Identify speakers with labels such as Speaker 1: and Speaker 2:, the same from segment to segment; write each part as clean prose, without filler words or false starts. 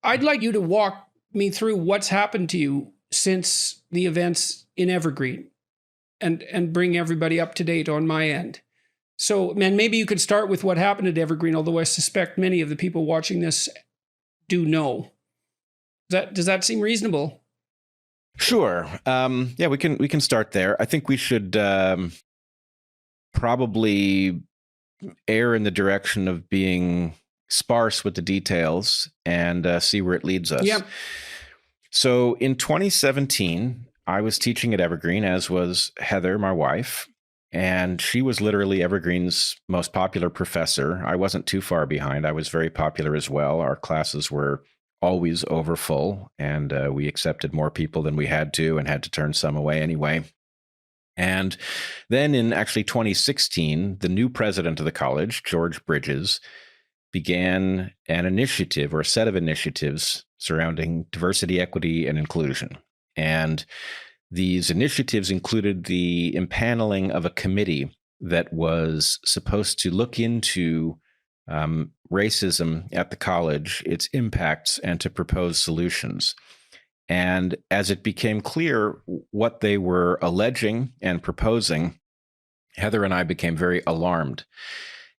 Speaker 1: I'd like you to walk me through what's happened to you since the events in Evergreen and bring everybody up to date on my end. So, man, maybe you could start with what happened at Evergreen, although I suspect many of the people watching this do know. Does that seem reasonable?
Speaker 2: Sure. Yeah, we can start there. I think we should probably err in the direction of being sparse with the details and see where it leads us.
Speaker 1: Yep.
Speaker 2: So in 2017, I was teaching at Evergreen, as was Heather, my wife, and she was literally Evergreen's most popular professor. I wasn't too far behind. I was very popular as well. Our classes were always overfull, and we accepted more people than we had to and had to turn some away anyway. And then in actually 2016, the new president of the college, George Bridges, began an initiative or a set of initiatives surrounding diversity, equity, and inclusion. And these initiatives included the impaneling of a committee that was supposed to look into racism at the college, its impacts, and to propose solutions. And as it became clear what they were alleging and proposing, Heather and I became very alarmed.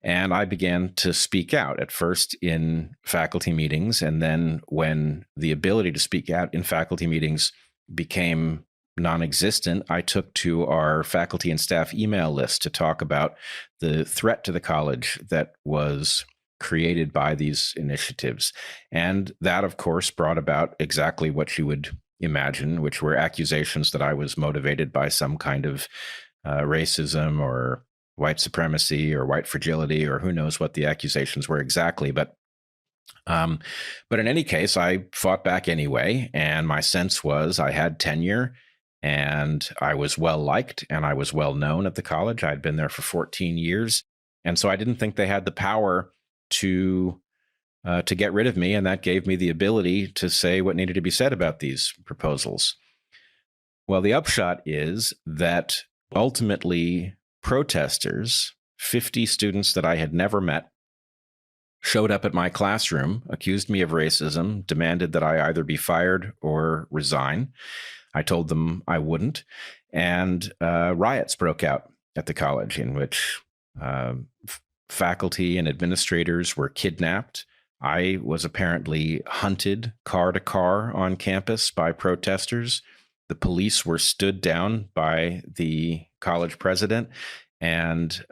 Speaker 2: And I began to speak out, at first in faculty meetings, and then when the ability to speak out in faculty meetings became non-existent, I took to our faculty and staff email list to talk about the threat to the college that was created by these initiatives. And that, of course, brought about exactly what you would imagine, which were accusations that I was motivated by some kind of racism or white supremacy or white fragility, or who knows what the accusations were exactly. But in any case, I fought back anyway. And my sense was I had tenure and I was well liked and I was well known at the college. I'd been there for 14 years. And so I didn't think they had the power to get rid of me. And that gave me the ability to say what needed to be said about these proposals. Well, the upshot is that ultimately protesters, 50 students that I had never met, showed up at my classroom, accused me of racism, demanded that I either be fired or resign. I told them I wouldn't. And riots broke out at the college in which faculty and administrators were kidnapped. I was apparently hunted car to car on campus by protesters. The police were stood down by the college president, and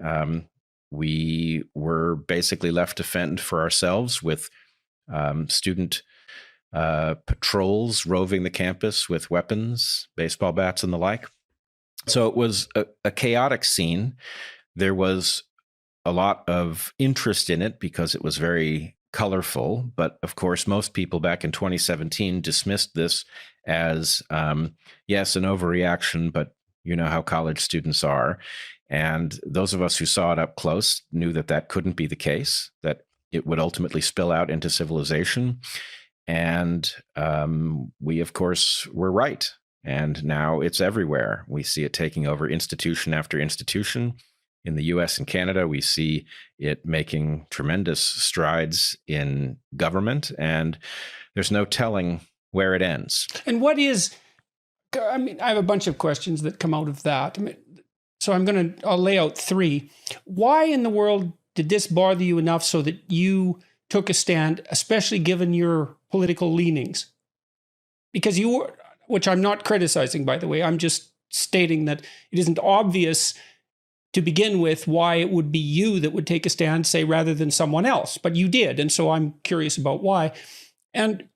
Speaker 2: we were basically left to fend for ourselves with student patrols roving the campus with weapons, baseball bats, and the like. So it was a chaotic scene. There was a lot of interest in it because it was very colorful. But of course, most people back in 2017 dismissed this as, yes, an overreaction, but you know how college students are. And those of us who saw it up close knew that that couldn't be the case, that it would ultimately spill out into civilization. And we, of course, were right. And now it's everywhere. We see it taking over institution after institution. In the US and Canada, we see it making tremendous strides in government, and there's no telling where it ends.
Speaker 1: And what is, I mean, I have a bunch of questions that come out of that. I mean, so I'll lay out three. Why in the world did this bother you enough so that you took a stand, especially given your political leanings? Because you were, which I'm not criticizing, by the way, I'm just stating that it isn't obvious to begin with why it would be you that would take a stand, say, rather than someone else. But you did, and so I'm curious about why. And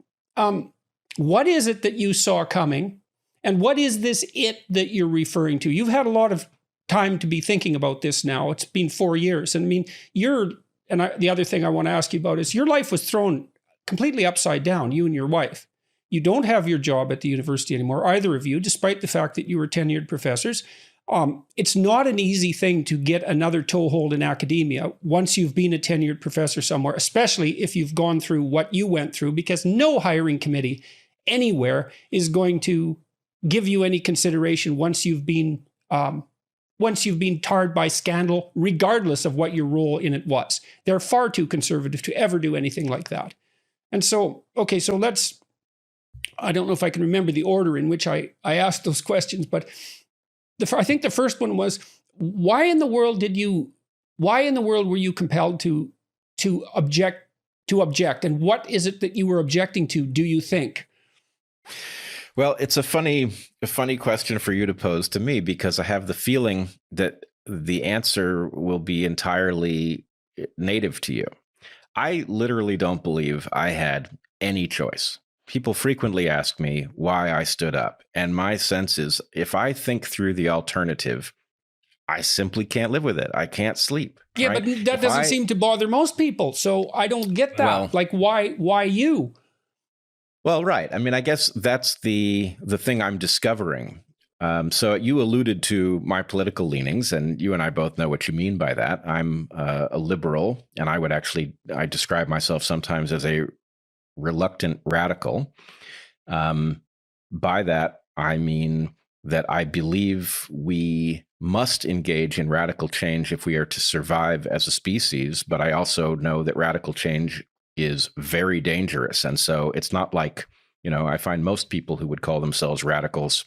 Speaker 1: what is it that you saw coming? And what is this it that you're referring to? You've had a lot of time to be thinking about this now. It's been 4 years. And I mean, the other thing I want to ask you about is your life was thrown completely upside down, you and your wife. You don't have your job at the university anymore, either of you, despite the fact that you were tenured professors. It's not an easy thing to get another toehold in academia once you've been a tenured professor somewhere, especially if you've gone through what you went through, because no hiring committee anywhere is going to give you any consideration once you've been tarred by scandal, regardless of what your role in it was. They're far too conservative to ever do anything like that. And so, okay, so I don't know if I can remember the order in which I asked those questions, but I think the first one was, why in the world were you compelled to object? And what is it that you were objecting to, do you think?
Speaker 2: Well, it's a funny question for you to pose to me, because I have the feeling that the answer will be entirely native to you. I literally don't believe I had any choice. People frequently ask me why I stood up, and my sense is, if I think through the alternative, I simply can't live with it. I can't sleep.
Speaker 1: Yeah,
Speaker 2: right?
Speaker 1: but that doesn't seem to bother most people. So I don't get that.
Speaker 2: Well,
Speaker 1: like, why you?
Speaker 2: Well, right. I mean, I guess that's the thing I'm discovering. So you alluded to my political leanings, and you and I both know what you mean by that. I'm a liberal, and I describe myself sometimes as a reluctant radical. By that, I mean that I believe we must engage in radical change if we are to survive as a species. But I also know that radical change is very dangerous. And so it's not like, I find most people who would call themselves radicals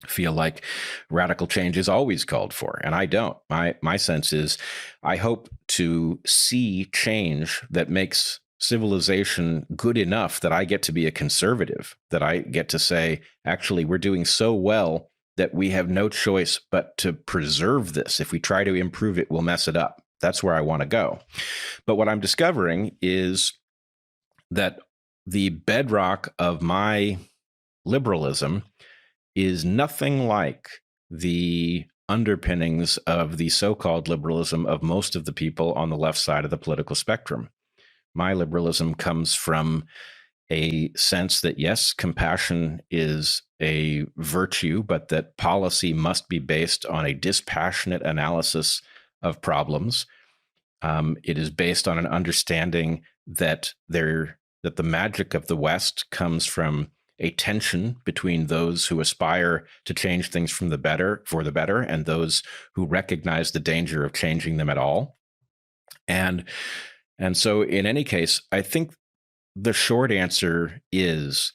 Speaker 2: feel like radical change is always called for. And I don't. My sense is, I hope to see change that makes civilization good enough that I get to be a conservative, that I get to say, actually, we're doing so well that we have no choice but to preserve this. If we try to improve it, we'll mess it up. That's where I want to go. But what I'm discovering is that the bedrock of my liberalism is nothing like the underpinnings of the so-called liberalism of most of the people on the left side of the political spectrum. My liberalism comes from a sense that, yes, compassion is a virtue, but that policy must be based on a dispassionate analysis of problems. It is based on an understanding that the magic of the West comes from a tension between those who aspire to change things for the better, and those who recognize the danger of changing them at all. And so in any case, I think the short answer is,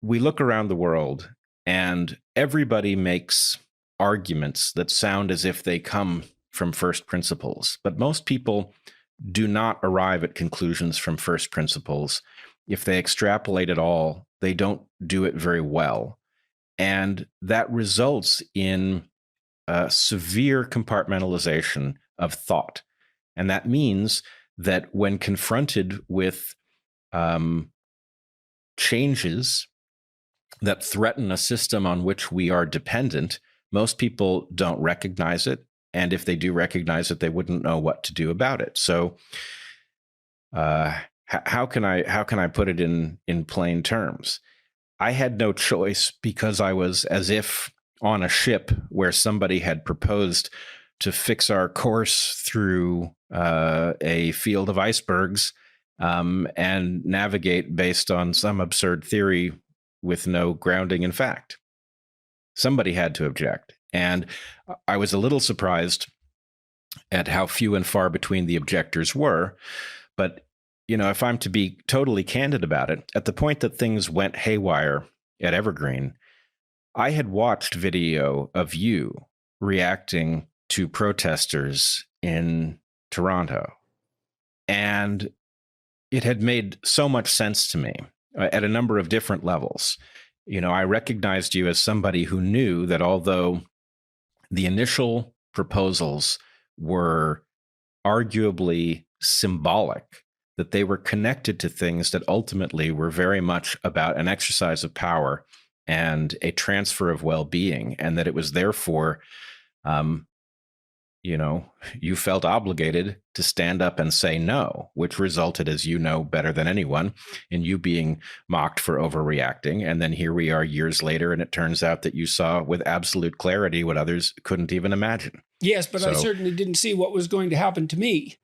Speaker 2: we look around the world and everybody makes arguments that sound as if they come from first principles, but most people do not arrive at conclusions from first principles. If they extrapolate at all, they don't do it very well. And that results in severe compartmentalization of thought. And that means that when confronted with changes that threaten a system on which we are dependent, most people don't recognize it. And if they do recognize it, they wouldn't know what to do about it. So how can I put it in plain terms? I had no choice, because I was as if on a ship where somebody had proposed to fix our course through a field of icebergs and navigate based on some absurd theory with no grounding in fact. Somebody had to object. And I was a little surprised at how few and far between the objectors were. But, if I'm to be totally candid about it, at the point that things went haywire at Evergreen, I had watched video of you reacting to protesters in Toronto. And it had made so much sense to me at a number of different levels. I recognized you as somebody who knew that although the initial proposals were arguably symbolic, that they were connected to things that ultimately were very much about an exercise of power and a transfer of well-being, and that it was therefore, you felt obligated to stand up and say no, which resulted, as you know better than anyone, in you being mocked for overreacting. And then here we are years later, and it turns out that you saw with absolute clarity what others couldn't even imagine.
Speaker 1: Yes, but I certainly didn't see what was going to happen to me.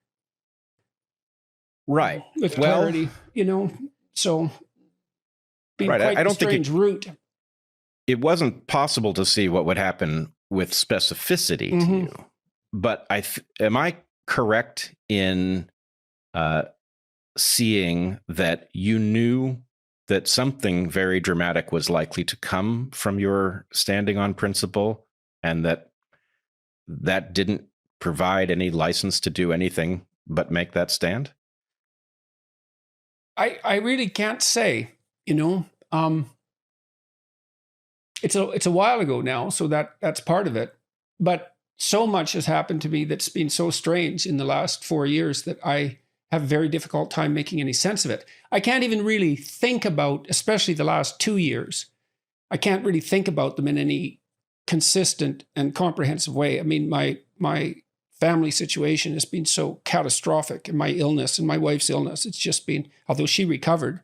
Speaker 2: Right.
Speaker 1: With clarity, so being
Speaker 2: right.
Speaker 1: quite
Speaker 2: I don't
Speaker 1: a strange
Speaker 2: think
Speaker 1: route.
Speaker 2: It wasn't possible to see what would happen with specificity to you. But am I correct in seeing that you knew that something very dramatic was likely to come from your standing on principle, and that didn't provide any license to do anything but make that stand?
Speaker 1: I really can't say, you know. It's a while ago now, so that's part of it. But so much has happened to me that's been so strange in the last 4 years that I have a very difficult time making any sense of it. I can't even really think about, especially the last 2 years, I can't really think about them in any consistent and comprehensive way. I mean, my family situation has been so catastrophic, and my illness and my wife's illness, it's just been, although she recovered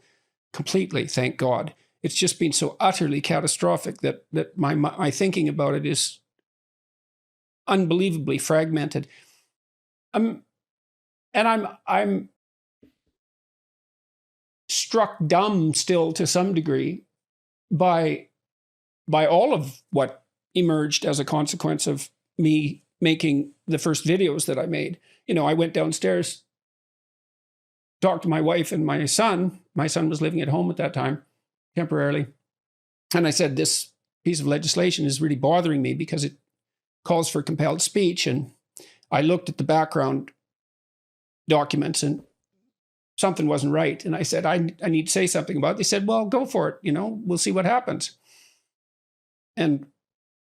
Speaker 1: completely, thank God, it's just been so utterly catastrophic that my thinking about it is unbelievably fragmented. And I'm struck dumb still to some degree by all of what emerged as a consequence of me making the first videos that I made. You know, I went downstairs, talked to my wife and my son. My son was living at home at that time, temporarily. And I said, this piece of legislation is really bothering me because it calls for compelled speech. And I looked at the background documents and something wasn't right. And I said, I need to say something about it. They said, well, go for it. You know, we'll see what happens. And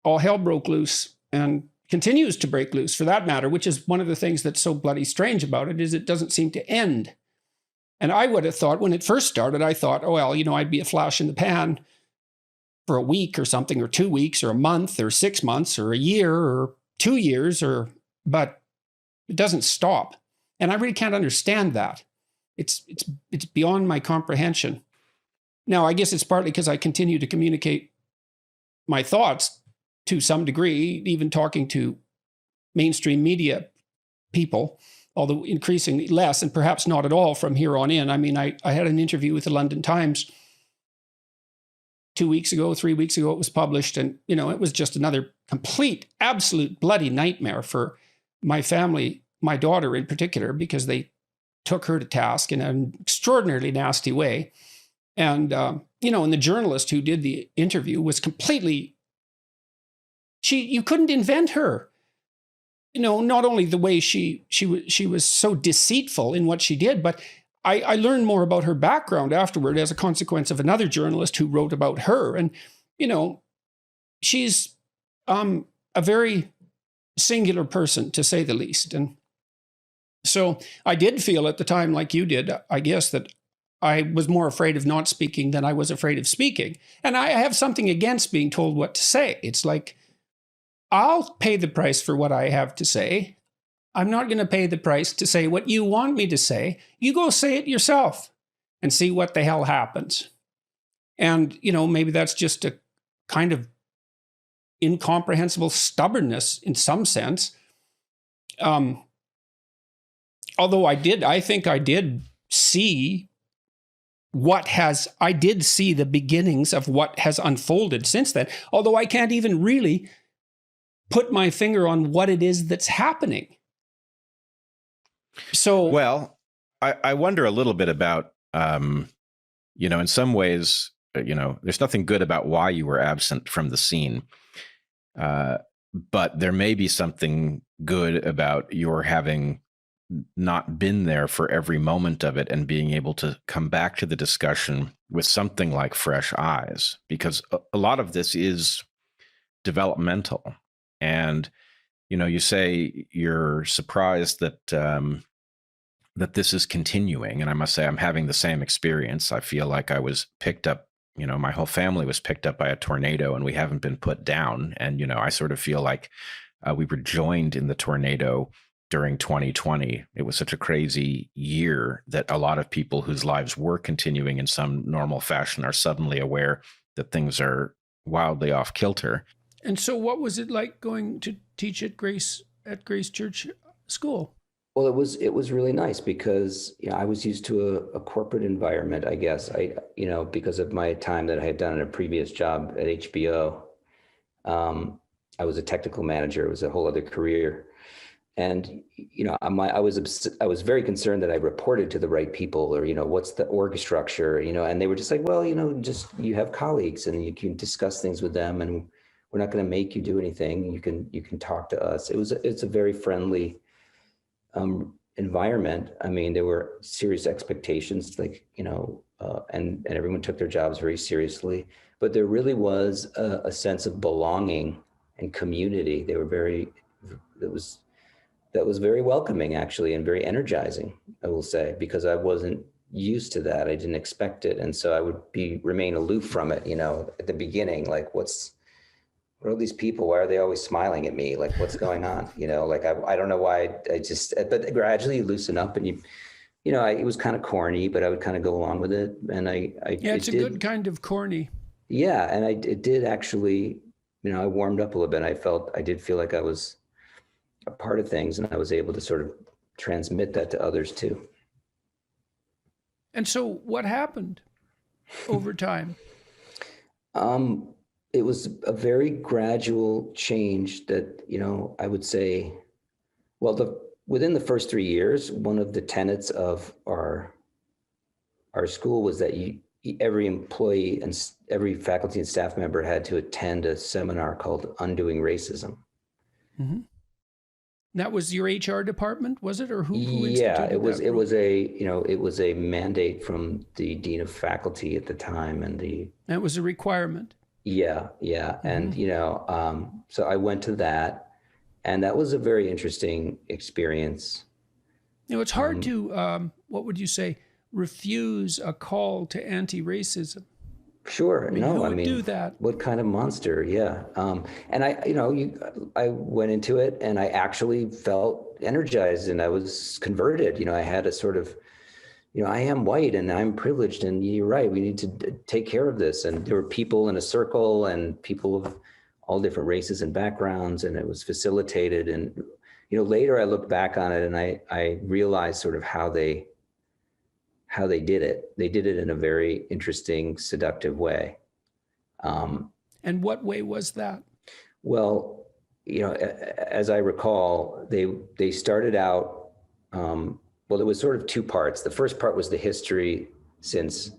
Speaker 1: all hell broke loose, and continues to break loose for that matter, which is one of the things that's so bloody strange about it, is it doesn't seem to end. And I would have thought when it first started, I thought, oh, well, you know, I'd be a flash in the pan for a week or something, or 2 weeks or a month or 6 months or a year or 2 years, but it doesn't stop. And I really can't understand that. It's beyond my comprehension. Now, I guess it's partly because I continue to communicate my thoughts to some degree, even talking to mainstream media people, although increasingly less, and perhaps not at all from here on in. I mean, I had an interview with the London Times 2 weeks ago, 3 weeks ago, it was published. And, you know, it was just another complete, absolute bloody nightmare for my family, my daughter in particular, because they took her to task in an extraordinarily nasty way. And, you know, and the journalist who did the interview was completely, you couldn't invent her. You know, not only the way she was so deceitful in what she did, but I learned more about her background afterward as a consequence of another journalist who wrote about her. And, you know, she's a very singular person, to say the least. And so I did feel at the time, like you did, I guess, that I was more afraid of not speaking than I was afraid of speaking. And I have something against being told what to say. It's like, I'll pay the price for what I have to say. I'm not going to pay the price to say what you want me to say. You go say it yourself and see what the hell happens. And, you know, maybe that's just a kind of incomprehensible stubbornness in some sense. Although I think I did see I did see the beginnings of what has unfolded since then, although I can't even really put my finger on what it is that's happening. So,
Speaker 2: well, I wonder a little bit about, you know, in some ways, you know, there's nothing good about why you were absent from the scene. But there may be something good about your having not been there for every moment of it and being able to come back to the discussion with something like fresh eyes, because a lot of this is developmental. And, you know, you say you're surprised that that this is continuing. And I must say, I'm having the same experience. I feel like I was picked up, you know, my whole family was picked up by a tornado and we haven't been put down. And, you know, I sort of feel like we were joined in the tornado during 2020. It was such a crazy year that a lot of people whose lives were continuing in some normal fashion are suddenly aware that things are wildly off kilter.
Speaker 1: And so what was it like going to teach at Grace Church School?
Speaker 3: Well, it was really nice because, you know, I was used to a corporate environment, I guess. You know, because of my time that I had done in a previous job at HBO. I was a technical manager. It was a whole other career. And, I was very concerned that I reported to the right people, or, what's the org structure, and they were just like, well, just, you have colleagues and you can discuss things with them, and we're not going to make you do anything. You can talk to us. It's a very friendly environment. I mean, there were serious expectations, like, and everyone took their jobs very seriously, but there really was a sense of belonging and community. That was very welcoming, actually, and very energizing, I will say, because I wasn't used to that. I didn't expect it. And so I would remain aloof from it, at the beginning, like, what are these people? Why are they always smiling at me? Like, what's going on? Like, I don't know why. But gradually you loosen up, and it was kind of corny, but I would kind of go along with it. And
Speaker 1: it's a good kind of corny.
Speaker 3: Yeah. And it did actually, I warmed up a little bit. I did feel like I was a part of things, and I was able to sort of transmit that to others too.
Speaker 1: And so what happened over time?
Speaker 3: It was a very gradual change that, I would say, well, within the first 3 years, one of the tenets of our school was that every employee and every faculty and staff member had to attend a seminar called Undoing Racism.
Speaker 1: Mm-hmm. That was your HR department, was it, or who
Speaker 3: Yeah,
Speaker 1: instituted
Speaker 3: it was.
Speaker 1: that
Speaker 3: It was it was a mandate from the dean of faculty at the time, and
Speaker 1: that was a requirement.
Speaker 3: Yeah,
Speaker 1: Mm-hmm.
Speaker 3: And so I went to that, and that was a very interesting experience.
Speaker 1: It's hard to what would you say, refuse a call to anti-racism.
Speaker 3: Sure.
Speaker 1: Who would do that?
Speaker 3: What kind of monster? Yeah. And I went into it, and I actually felt energized, and I was converted. I had a sort of, I am white and I'm privileged, and you're right, we need to take care of this. And there were people in a circle, and people of all different races and backgrounds, and it was facilitated. And, later I looked back on it, and I realized sort of how they did it. They did it in a very interesting, seductive way.
Speaker 1: And what way was that?
Speaker 3: Well, as I recall, they started out, well, it was sort of two parts. The first part was the history since,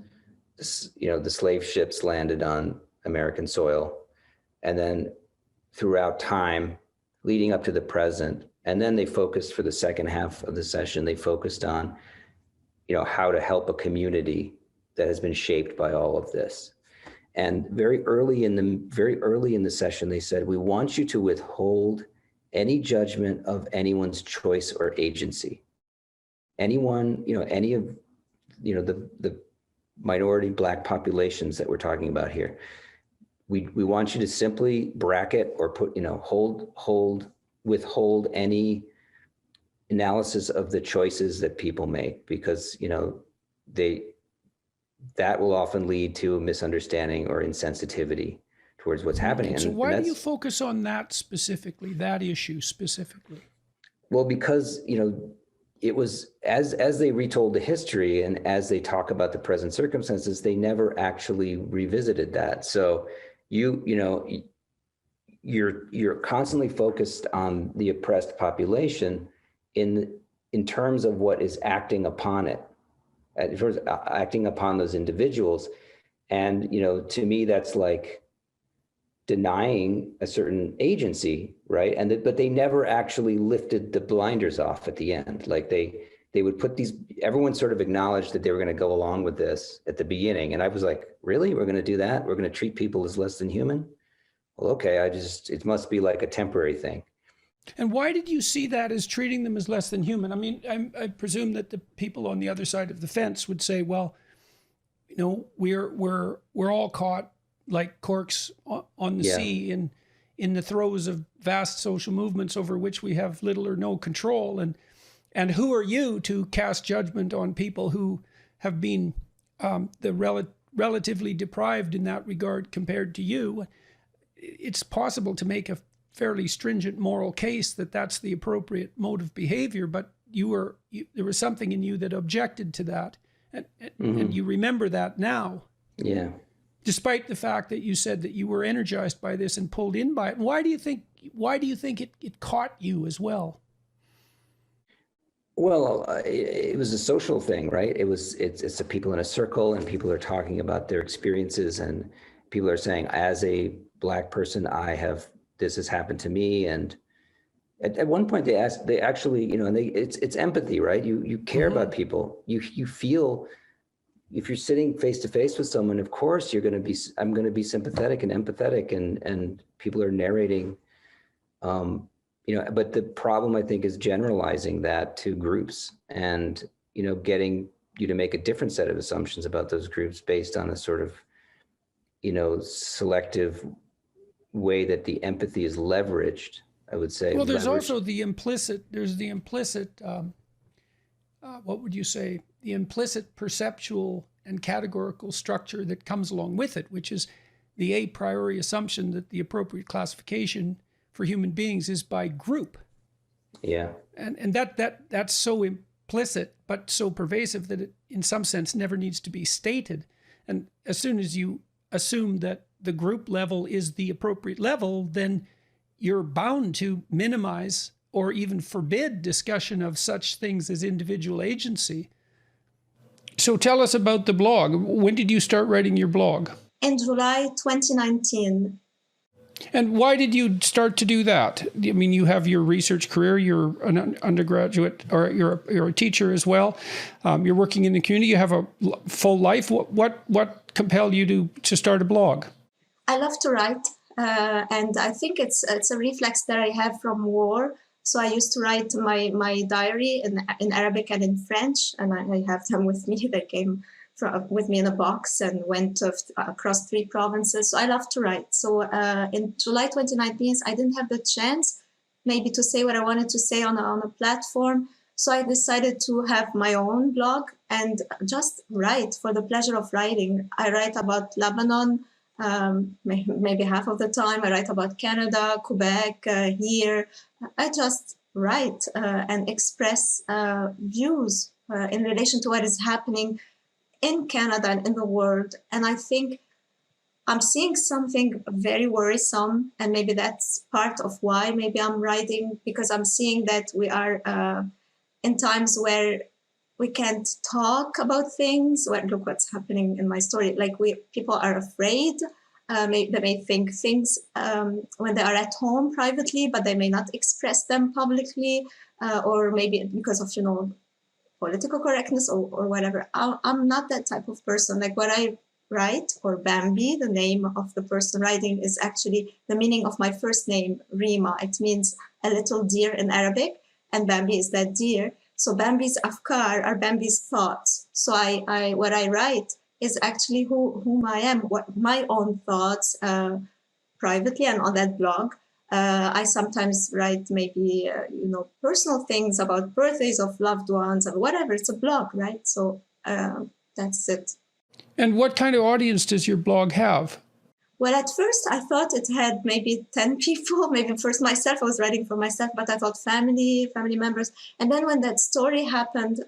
Speaker 3: the slave ships landed on American soil, and then throughout time leading up to the present. And then they focused, for the second half of the session, they focused on, how to help a community that has been shaped by all of this. And very early in the session, they said, we want you to withhold any judgment of anyone's choice or agency. Anyone, any of, the minority Black populations that we're talking about here. We want you to simply bracket or put, withhold any analysis of the choices that people make, because that will often lead to a misunderstanding or insensitivity towards what's happening.
Speaker 1: So why do you focus on that specifically, that issue specifically?
Speaker 3: Well, because it was as they retold the history, and as they talk about the present circumstances, they never actually revisited that. So you're constantly focused on the oppressed population in terms of what is acting upon it, acting upon those individuals. And, to me, that's like denying a certain agency, right? But they never actually lifted the blinders off at the end. Like they would put everyone sort of acknowledged that they were going to go along with this at the beginning. And I was like, really? We're going to do that? We're going to treat people as less than human? Well, okay, it must be like a temporary thing.
Speaker 1: And why did you see that as treating them as less than human? I mean, I presume that the people on the other side of the fence would say, well, we're all caught like corks on the sea in the throes of vast social movements over which we have little or no control. And who are you to cast judgment on people who have been relatively deprived in that regard compared to you? It's possible to make a fairly stringent moral case that that's the appropriate mode of behavior, but there was something in you that objected to that, and you remember that now.
Speaker 3: Yeah.
Speaker 1: Despite the fact that you said that you were energized by this and pulled in by it. And why do you think it caught you as well?
Speaker 3: Well, it was a social thing, right? It's the people in a circle, and people are talking about their experiences, and people are saying, as a Black person, this has happened to me. And at one point they actually, and it's empathy, right? You care about people. You feel, if you're sitting face to face with someone, of course I'm going to be sympathetic and empathetic, and people are narrating. But the problem, I think, is generalizing that to groups, and getting you to make a different set of assumptions about those groups based on a sort of selective way that the empathy is leveraged, I would say.
Speaker 1: Well, there's also the implicit, what would you say, the implicit perceptual and categorical structure that comes along with it, which is the a priori assumption that the appropriate classification for human beings is by group.
Speaker 3: Yeah.
Speaker 1: And that's so implicit, but so pervasive that it, in some sense, never needs to be stated. And as soon as you assume that the group level is the appropriate level, then you're bound to minimize or even forbid discussion of such things as individual agency. So tell us about the blog. When did you start writing your blog?
Speaker 4: In July 2019.
Speaker 1: And why did you start to do that? I mean, you have your research career, you're an undergraduate, or you're a teacher as well. You're working in the community, you have a full life. What compelled you to start a blog?
Speaker 4: I love to write, and I think it's a reflex that I have from war. So I used to write my diary in Arabic and in French, and I have them with me. They came with me in a box and went across 3 provinces. So I love to write. So in July 2019, I didn't have the chance maybe to say what I wanted to say on a platform. So I decided to have my own blog and just write for the pleasure of writing. I write about Lebanon, maybe half of the time. I write about Canada, Quebec, here. I just write and express views in relation to what is happening in Canada and in the world. And I think I'm seeing something very worrisome, and maybe that's part of why maybe I'm writing, because I'm seeing that we are in times where we can't talk about things. Well, look what's happening in my story. Like people are afraid. They may think things when they are at home privately, but they may not express them publicly, or maybe because of, political correctness or whatever. I'm not that type of person. Like what I write, or Bambi, the name of the person writing, is actually the meaning of my first name, Rima. It means a little deer in Arabic, and Bambi is that deer. So Bambi's afkar are Bambi's thoughts. So what I write is actually whom I am, what my own thoughts privately and on that blog. I sometimes write maybe, personal things about birthdays of loved ones or whatever. It's a blog, right? So that's it.
Speaker 1: And what kind of audience does your blog have?
Speaker 4: Well, at first I thought it had maybe 10 people. Maybe first myself, I was writing for myself, but I thought family members. And then when that story happened,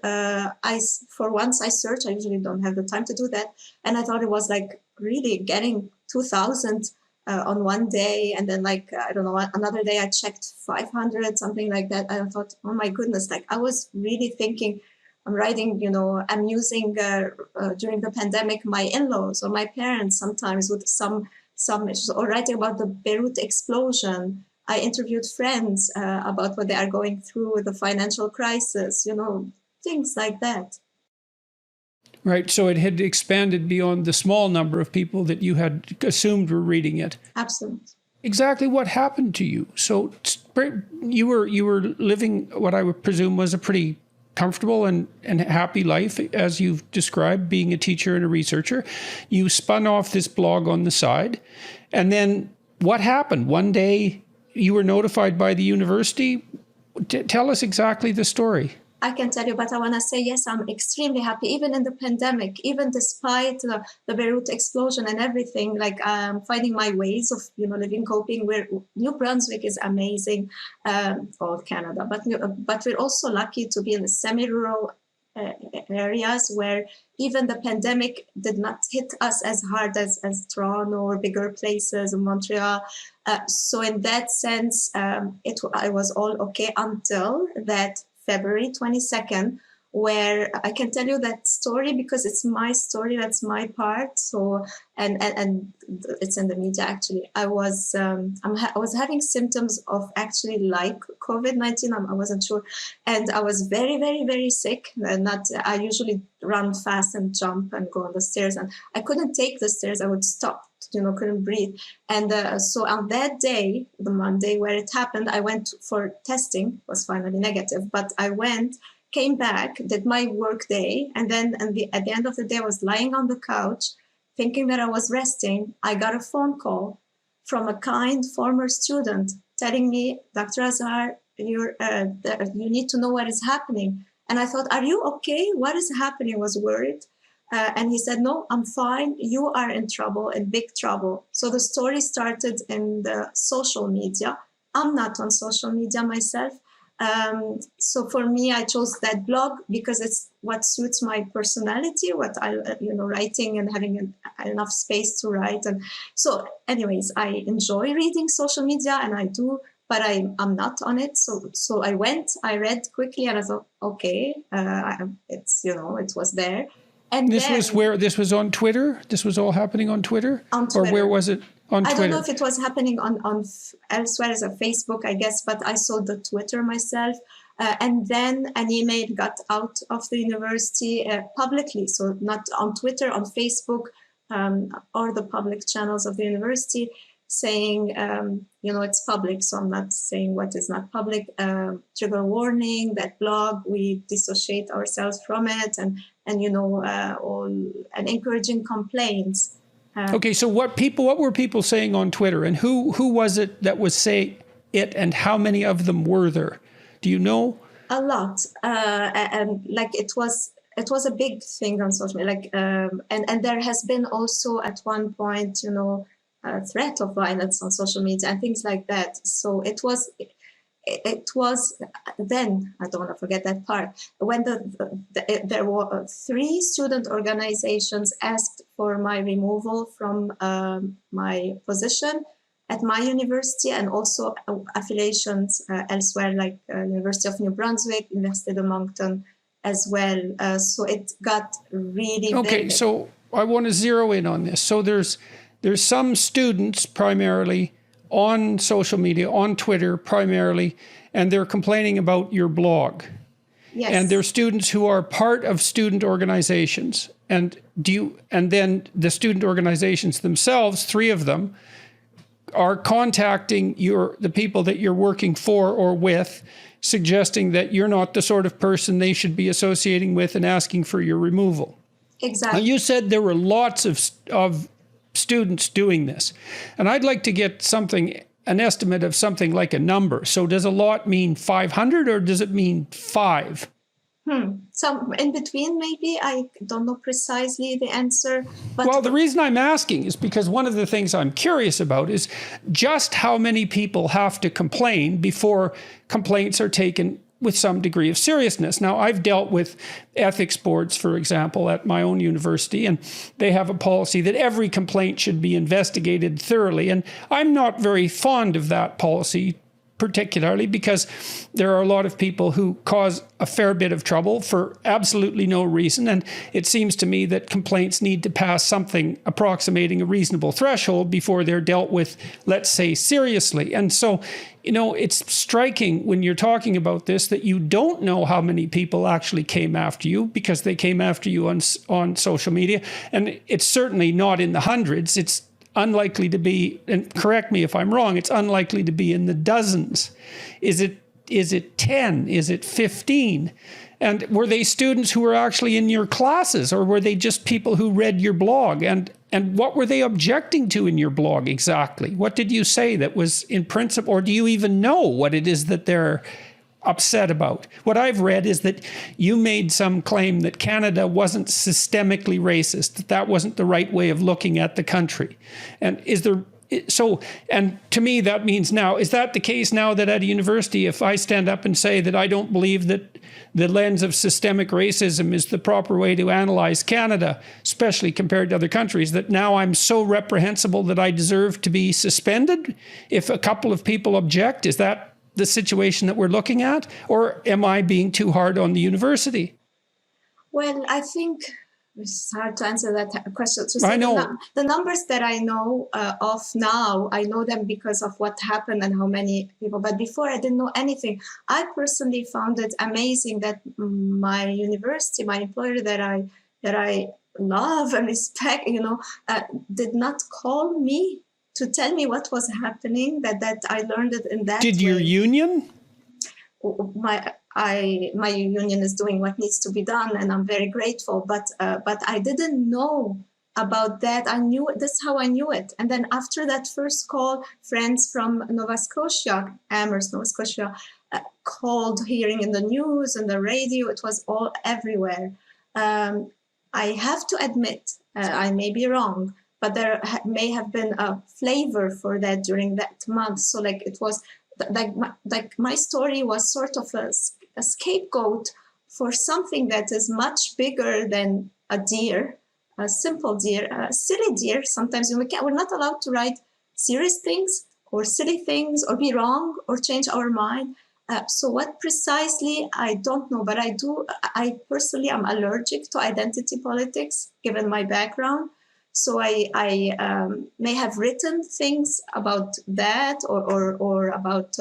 Speaker 4: for once I searched. I usually don't have the time to do that. And I thought it was like really getting 2,000 on one day. And then I don't know, another day I checked 500, something like that. I thought, oh my goodness, I was really thinking, I'm writing, amusing during the pandemic, my in-laws or my parents sometimes with some issues, or writing about the Beirut explosion. I interviewed friends about what they are going through with the financial crisis, things like that.
Speaker 1: Right. So it had expanded beyond the small number of people that you had assumed were reading it.
Speaker 4: Absolutely.
Speaker 1: Exactly what happened to you. So you were living what I would presume was a pretty comfortable and happy life, as you've described, being a teacher and a researcher. You spun off this blog on the side. And then what happened? One day you were notified by the university. Tell us exactly the story.
Speaker 4: I can tell you, but I want to say, yes, I'm extremely happy, even in the pandemic, even despite the Beirut explosion and everything. I'm finding my ways of, living, coping. New Brunswick is amazing, all Canada, but we're also lucky to be in the semi-rural areas where even the pandemic did not hit us as hard as Toronto or bigger places in Montreal. So in that sense, I was all okay until that February 22nd, where I can tell you that story because it's my story, that's my part. So, and it's in the media actually. I was having symptoms of actually like COVID-19. I wasn't sure, and I was very, very, very sick. I usually run fast and jump and go on the stairs, and I couldn't take the stairs. I would stop, couldn't breathe. And so on that day, the Monday where it happened, I went for testing. Was finally negative, but I came back, did my work day, and then at the end of the day, I was lying on the couch, thinking that I was resting. I got a phone call from a kind former student telling me, Dr. Azhar, you need to know what is happening. And I thought, are you okay? What is happening? I was worried. And he said, no, I'm fine. You are in trouble, in big trouble. So the story started in the social media. I'm not on social media myself. So for me, I chose that blog because it's what suits my personality, what I, writing and having enough space to write. And so anyways, I enjoy reading social media and I do, but I'm not on it. So I read quickly and I thought, okay, it was there. And
Speaker 1: this was on Twitter? This was all happening on Twitter?
Speaker 4: On Twitter.
Speaker 1: Or where was it? On Twitter.
Speaker 4: I don't know if it was happening on elsewhere as a Facebook, I guess, but I saw the Twitter myself. And then an email got out of the university publicly. So not on Twitter, on Facebook, or the public channels of the university saying, it's public. So I'm not saying what is not public. Trigger warning, that blog, we dissociate ourselves from it and encouraging complaints.
Speaker 1: Okay, so what were people saying on Twitter, and who was it that was saying it, and how many of them were there? Do you know?
Speaker 4: A lot, and like it was a big thing on social media. And there has been also at one point, a threat of violence on social media and things like that. So it was then, I don't want to forget that part, when there were 3 student organizations asked for my removal from my position at my university, and also affiliations elsewhere, like University of New Brunswick, Université de Moncton as well. So it got really
Speaker 1: okay,
Speaker 4: big.
Speaker 1: So I want to zero in on this. So there's some students primarily on social media, on Twitter primarily, and they're complaining about your blog.
Speaker 4: Yes.
Speaker 1: And they're students who are part of student organizations. And then the student organizations themselves, 3 of them, are contacting the people that you're working for or with, suggesting that you're not the sort of person they should be associating with and asking for your removal.
Speaker 4: Exactly.
Speaker 1: Now, you said there were lots of students doing this. And I'd like to get an estimate of something like a number. So does a lot mean 500 or does it mean 5?
Speaker 4: So in between, maybe. I don't know precisely the answer. But
Speaker 1: well, the reason I'm asking is because one of the things I'm curious about is just how many people have to complain before complaints are taken with some degree of seriousness. Now, I've dealt with ethics boards, for example, at my own university, and they have a policy that every complaint should be investigated thoroughly. And I'm not very fond of that policy, particularly because there are a lot of people who cause a fair bit of trouble for absolutely no reason. And it seems to me that complaints need to pass something approximating a reasonable threshold before they're dealt with, let's say, seriously. And so, it's striking when you're talking about this that you don't know how many people actually came after you, because they came after you on social media. And it's certainly not in the hundreds. It's unlikely to be, and correct me if I'm wrong, it's unlikely to be in the dozens. Is it 10? Is it 15? And were they students who were actually in your classes, or were they just people who read your blog? And what were they objecting to in your blog exactly? What did you say that was in principle, or do you even know what it is that they're upset about? What I've read is that you made some claim that Canada wasn't systemically racist, that wasn't the right way of looking at the country. And and to me, that means now, is that the case now that at a university, if I stand up and say that I don't believe that the lens of systemic racism is the proper way to analyze Canada, especially compared to other countries, that now I'm so reprehensible that I deserve to be suspended if a couple of people object? Is that the situation that we're looking at? Or am I being too hard on the university?
Speaker 4: Well, I think it's hard to answer that question. So
Speaker 1: I know.
Speaker 4: the numbers that I know of now, I know them because of what happened and how many people. But before, I didn't know anything. I personally found it amazing that my university, my employer that I love and respect, did not call me to tell me what was happening. That I learned it in that.
Speaker 1: Did your union?
Speaker 4: My union is doing what needs to be done, and I'm very grateful. But I didn't know about that. I knew it. That's how I knew it. And then after that first call, friends from Nova Scotia, Amherst, Nova Scotia, called, hearing in the news and the radio. It was all everywhere. I have to admit, I may be wrong, but there may have been a flavor for that during that month. So like it was. Like my story was sort of a scapegoat for something that is much bigger than a deer, a simple deer, a silly deer. Sometimes we're not allowed to write serious things or silly things or be wrong or change our mind. So what precisely, I don't know, but I personally am allergic to identity politics given my background. So I may have written things about that or about,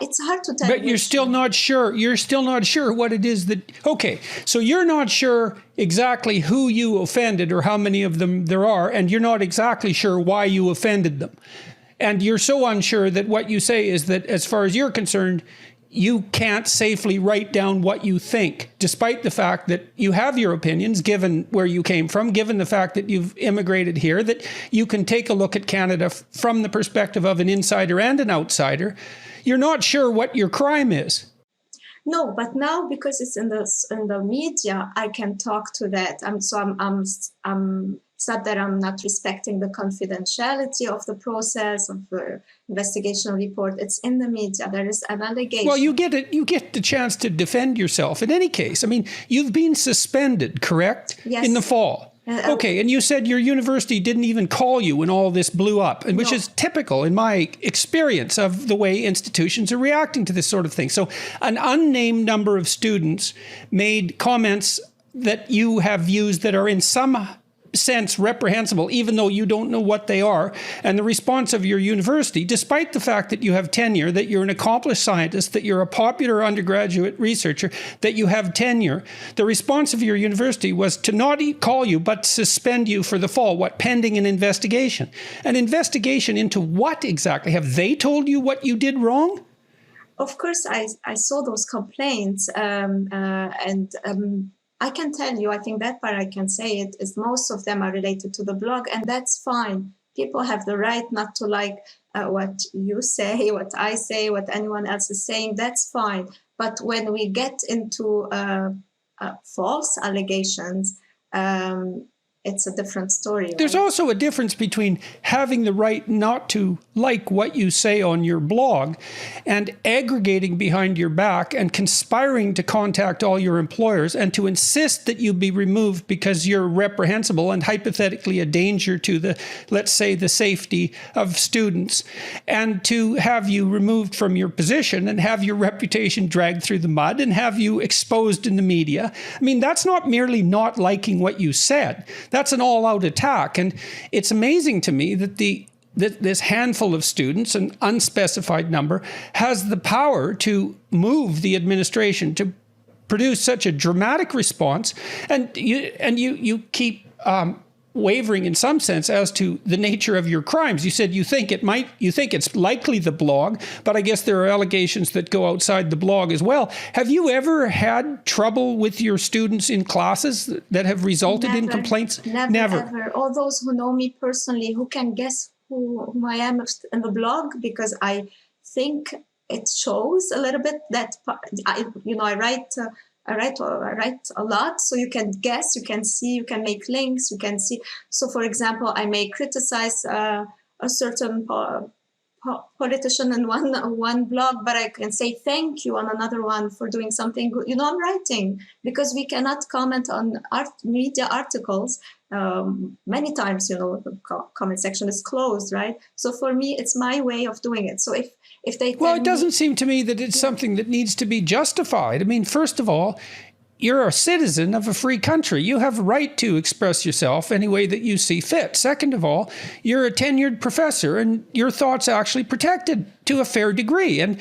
Speaker 4: it's hard to tell.
Speaker 1: But you're still not sure. You're still not sure what it is that, okay, so you're not sure exactly who you offended or how many of them there are, and you're not exactly sure why you offended them. And you're so unsure that what you say is that as far as you're concerned, you can't safely write down what you think, despite the fact that you have your opinions, given where you came from, given the fact that you've immigrated here, that you can take a look at Canada from the perspective of an insider and an outsider. You're not sure what your crime is.
Speaker 4: No, but now because it's in the media, I can talk to that. It's not that I'm not respecting the confidentiality of the process of the investigation report. It's in the media. There is an allegation.
Speaker 1: Well, you get the chance to defend yourself. In any case, I mean, you've been suspended, correct?
Speaker 4: Yes.
Speaker 1: In the fall. Okay, and you said your university didn't even call you when all this blew up, and which is typical in my experience of the way institutions are reacting to this sort of thing. So an unnamed number of students made comments that you have used that are in some sense reprehensible, even though you don't know what they are. And the response of your university, despite the fact that you have tenure, that you're an accomplished scientist, that you're a popular undergraduate researcher, that you have tenure, the response of your university was to not call you, but suspend you for the fall, pending an investigation. An investigation into what exactly? Have they told you what you did wrong?
Speaker 4: Of course, I saw those complaints I can tell you, I think that part I can say it, is most of them are related to the blog, and that's fine. People have the right not to like what you say, what I say, what anyone else is saying, that's fine. But when we get into false allegations, it's a different story.
Speaker 1: There's also a difference between having the right not to like what you say on your blog and aggregating behind your back and conspiring to contact all your employers and to insist that you be removed because you're reprehensible and hypothetically a danger to the, let's say, the safety of students, and to have you removed from your position and have your reputation dragged through the mud and have you exposed in the media. I mean, that's not merely not liking what you said. That's an all-out attack. And it's amazing to me that this handful of students, an unspecified number, has the power to move the administration to produce such a dramatic response. And you keep wavering in some sense as to the nature of your crimes. You said you think it's likely the blog, but I guess there are allegations that go outside the blog as well. Have you ever had trouble with your students in classes that have resulted in complaints?
Speaker 4: Never. Ever. All those who know me personally, who can guess who I am in the blog, because I think it shows a little bit that I write a lot, so you can guess, you can see, you can make links, you can see. So, for example, I may criticize a certain politician in one blog, but I can say thank you on another one for doing something good. I'm writing, because we cannot comment on media articles many times, the comment section is closed, right? So for me, it's my way of doing it. So if they
Speaker 1: well, it doesn't seem to me that it's something that needs to be justified. I mean, first of all, you're a citizen of a free country. You have a right to express yourself any way that you see fit. Second of all, you're a tenured professor, and your thought's actually protected to a fair degree. And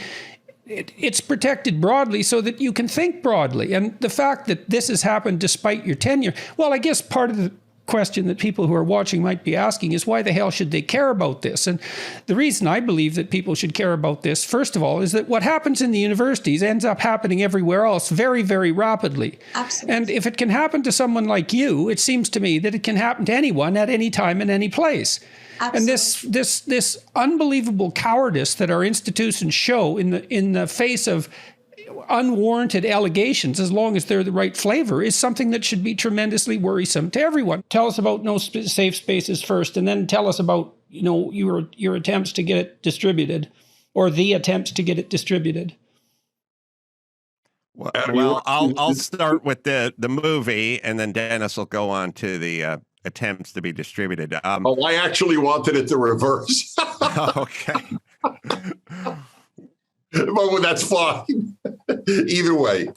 Speaker 1: it's protected broadly so that you can think broadly. And the fact that this has happened despite your tenure, well, I guess part of the question that people who are watching might be asking is, why the hell should they care about this? And the reason I believe that people should care about this, first of all, is that what happens in the universities ends up happening everywhere else very, very rapidly.
Speaker 4: Absolutely.
Speaker 1: And if it can happen to someone like you, it seems to me that it can happen to anyone at any time in any place.
Speaker 4: Absolutely.
Speaker 1: And this unbelievable cowardice that our institutions show in the face of unwarranted allegations, as long as they're the right flavor, is something that should be tremendously worrisome to everyone. Tell us about No Safe Spaces first, and then tell us about your attempts to get it distributed, or the attempts to get it distributed.
Speaker 5: Well, I'll start with the movie, and then Dennis will go on to the attempts to be distributed.
Speaker 6: I actually wanted it the reverse.
Speaker 5: Okay.
Speaker 6: But that's fine. Either way.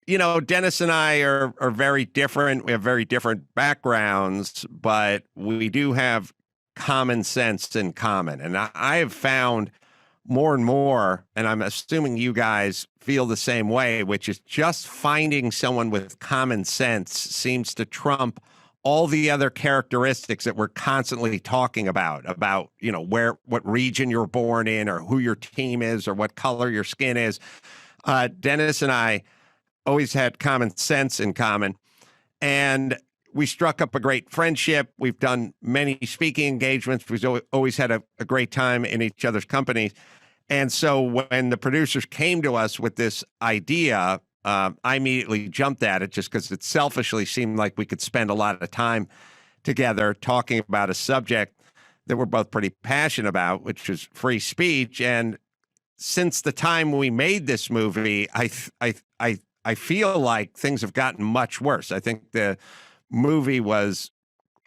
Speaker 5: Dennis and I are very different. We have very different backgrounds, but we do have common sense in common. And I have found more and more, and I'm assuming you guys feel the same way, which is just finding someone with common sense seems to trump all the other characteristics that we're constantly talking about, what region you're born in, or who your team is, or what color your skin is. Dennis and I always had common sense in common, and we struck up a great friendship. We've done many speaking engagements. We've always had a great time in each other's companies. And so when the producers came to us with this idea, I immediately jumped at it just because it selfishly seemed like we could spend a lot of time together talking about a subject that we're both pretty passionate about, which is free speech. And since the time we made this movie, I feel like things have gotten much worse. I think the movie was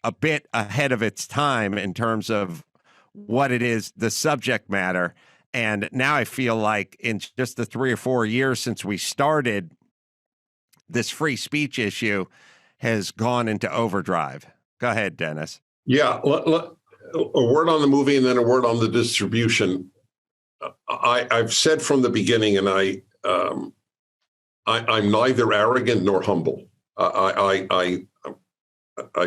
Speaker 5: a bit ahead of its time in terms of what it is, the subject matter. And now I feel like in just the 3 or 4 years since we started, this free speech issue has gone into overdrive. Go ahead, Dennis.
Speaker 6: Yeah, a word on the movie and then a word on the distribution. I've said from the beginning, and I'm neither arrogant nor humble. I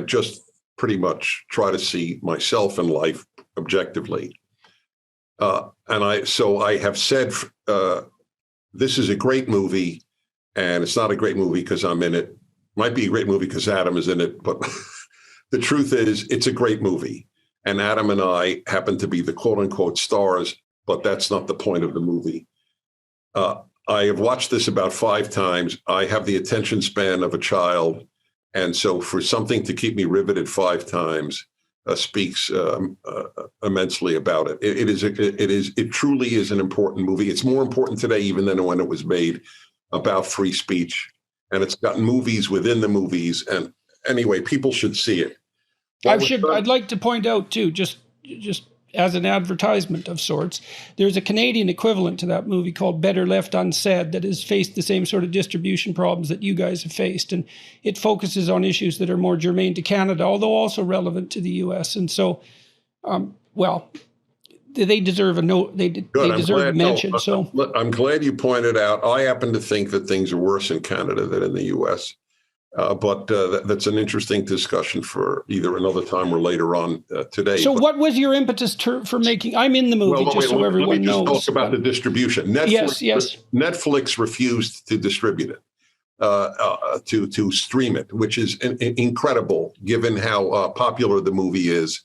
Speaker 6: just pretty much try to see myself in life objectively. And I have said, this is a great movie, and it's not a great movie because I'm in it. Might be a great movie because Adam is in it, but the truth is it's a great movie. And Adam and I happen to be the quote unquote stars, but that's not the point of the movie. I have watched this about 5 times. I have the attention span of a child. And so for something to keep me riveted 5 times, speaks immensely about it. It truly is an important movie. It's more important today even than when it was made, about free speech, and it's got movies within the movies. And anyway, people should see it.
Speaker 1: I'd like to point out too, just as an advertisement of sorts, there's a Canadian equivalent to that movie called Better Left Unsaid that has faced the same sort of distribution problems that you guys have faced. And it focuses on issues that are more germane to Canada, although also relevant to the US. And so, they deserve a note. They deserve a mention.
Speaker 6: No, so I'm glad you pointed out. I happen to think that things are worse in Canada than in the US. But that's an interesting discussion for either another time or later on today.
Speaker 1: So what was your impetus for making, I'm in the movie, so everyone knows.
Speaker 6: Let me just talk about the distribution. Netflix,
Speaker 1: yes.
Speaker 6: Netflix refused to distribute it, to stream it, which is incredible given how popular the movie is.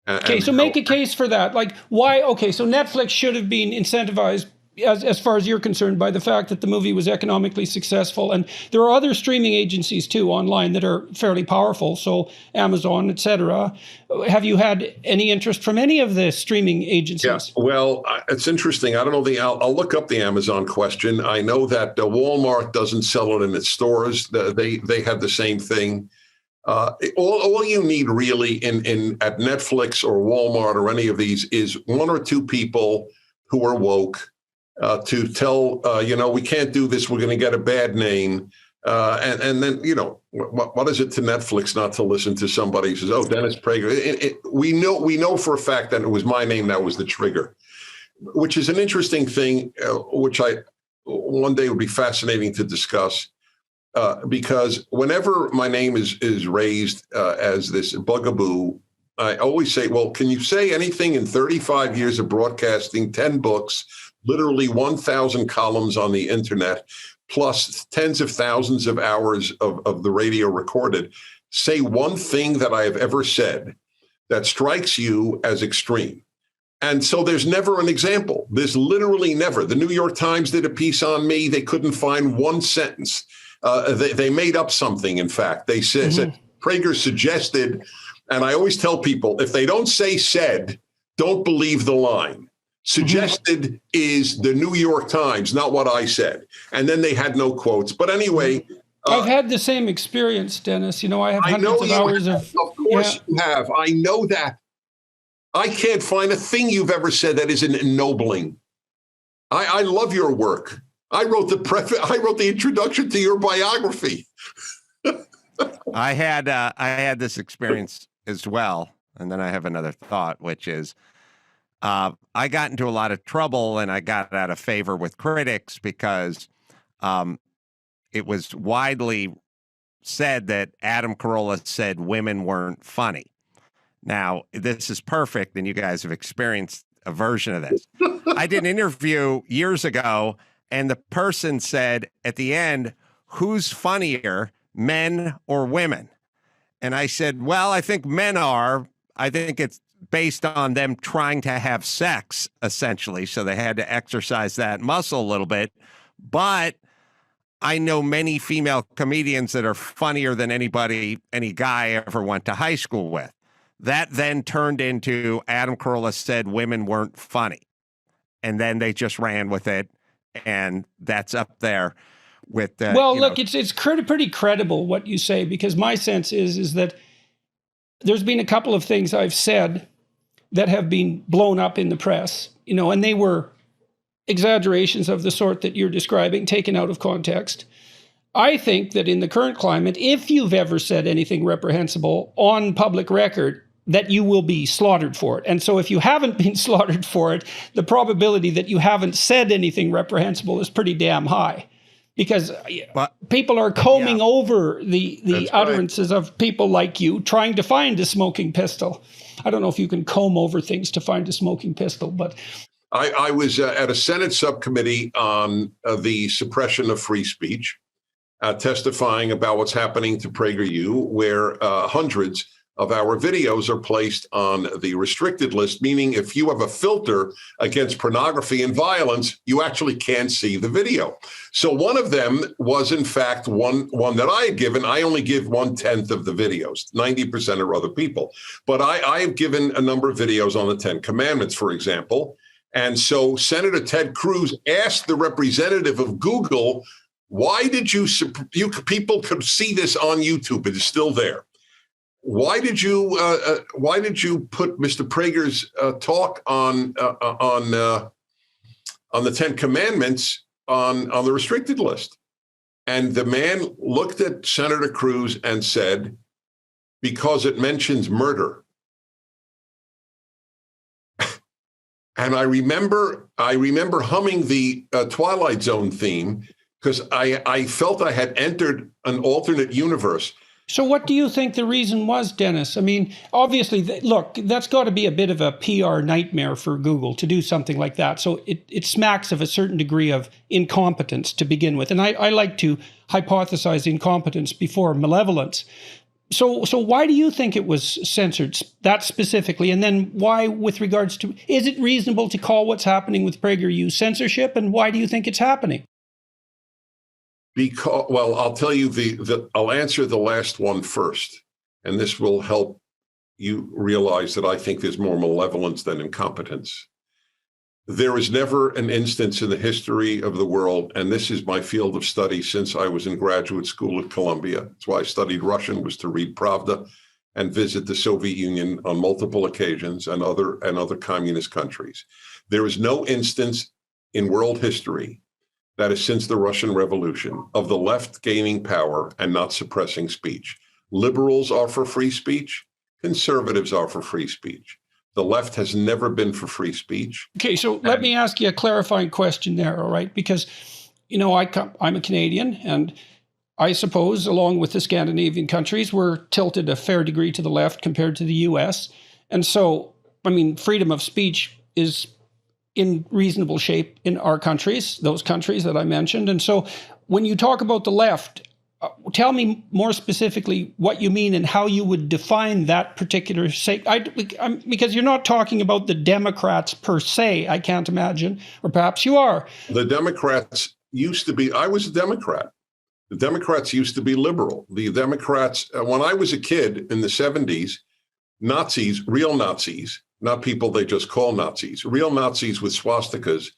Speaker 1: Okay, so make a case for that. Like why, okay, so Netflix should have been incentivized as far as you're concerned by the fact that the movie was economically successful. And there are other streaming agencies too online that are fairly powerful. So Amazon, et cetera. Have you had any interest from any of the streaming agencies?
Speaker 6: Yeah, well, it's interesting. I don't know I'll look up the Amazon question. I know that Walmart doesn't sell it in its stores. They had the same thing. All you need really in at Netflix or Walmart or any of these is one or two people who are woke to tell, we can't do this. We're going to get a bad name. And then, what is it to Netflix not to listen to somebody who says, oh, Dennis Prager. We know for a fact that it was my name that was the trigger, which is an interesting thing, which one day would be fascinating to discuss. Because whenever my name is raised as this bugaboo, I always say, well, can you say anything in 35 years of broadcasting, 10 books, literally 1,000 columns on the internet, plus tens of thousands of hours of the radio recorded? Say one thing that I have ever said that strikes you as extreme. And so there's never an example. There's literally never. The New York Times did a piece on me. They couldn't find one sentence. They made up something, in fact. They said Prager suggested, and I always tell people, if they don't say said, don't believe the line. Suggested is the New York Times, not what I said. And then they had no quotes. But anyway.
Speaker 1: I've had the same experience, Dennis. I have hundreds of hours of.
Speaker 6: Of course you have. I know that. I can't find a thing you've ever said that isn't ennobling. I love your work. I wrote the introduction to your biography.
Speaker 5: I had this experience as well, and then I have another thought, which is I got into a lot of trouble and I got out of favor with critics because it was widely said that Adam Carolla said women weren't funny. Now, this is perfect, and you guys have experienced a version of this. I did an interview years ago. And the person said at the end, who's funnier, men or women? And I said, well, I think men are. I think it's based on them trying to have sex, essentially. So they had to exercise that muscle a little bit. But I know many female comedians that are funnier than any guy I ever went to high school with. That then turned into Adam Carolla said women weren't funny. And then they just ran with it. And that's up there with
Speaker 1: look, it's pretty credible what you say, because my sense is that there's been a couple of things I've said that have been blown up in the press, and they were exaggerations of the sort that you're describing, taken out of context. I think that in the current climate, if you've ever said anything reprehensible on public record, that you will be slaughtered for it. And so if you haven't been slaughtered for it, the probability that you haven't said anything reprehensible is pretty damn high, because people are combing over the utterances of people like you, trying to find a smoking pistol. I don't know if you can comb over things to find a smoking pistol, but
Speaker 6: I was at a Senate subcommittee on the suppression of free speech, testifying about what's happening to PragerU, where hundreds of our videos are placed on the restricted list, meaning if you have a filter against pornography and violence, you actually can't see the video. So one of them was, in fact, one that I had given. I only give 1/10 of the videos. 90% are other people. But I have given a number of videos on the 10 Commandments, for example. And so Senator Ted Cruz asked the representative of Google, why did you people could see this on YouTube? It is still there. Why did you put Mr. Prager's talk on the 10 Commandments on the restricted list? And the man looked at Senator Cruz and said, because it mentions murder. And I remember humming the Twilight Zone theme, because I felt I had entered an alternate universe.
Speaker 1: So what do you think the reason was, Dennis? I mean, obviously, look, that's got to be a bit of a PR nightmare for Google to do something like that. So it smacks of a certain degree of incompetence to begin with. And I like to hypothesize incompetence before malevolence. So why do you think it was censored that specifically? And then why, with regards to, is it reasonable to call what's happening with PragerU censorship? And why do you think it's happening?
Speaker 6: Because, well, I'll tell you I'll answer the last one first, and this will help you realize that I think there's more malevolence than incompetence. there is never an instance in the history of the world, and this is my field of study since I was in graduate school at Columbia. That's why I studied Russian, was to read Pravda and visit the Soviet Union on multiple occasions and other communist countries. There is no instance in world history that is since the Russian Revolution of the left gaining power and not suppressing speech. Liberals are for free speech. Conservatives are for free speech. The left has never been for free speech.
Speaker 1: Okay, so let me ask you a clarifying question there, all right? Because, I'm a Canadian, and I suppose, along with the Scandinavian countries, we're tilted a fair degree to the left compared to the US. And so, freedom of speech is in reasonable shape in our countries, those countries that I mentioned. And so when you talk about the left, tell me more specifically what you mean and how you would define that particular because you're not talking about the Democrats per se, I can't imagine, or perhaps you are.
Speaker 6: The Democrats used to be, I was a Democrat. The Democrats used to be liberal. The Democrats, when I was a kid in the 70s, Nazis, real Nazis, not people they just call Nazis, real Nazis with swastikas,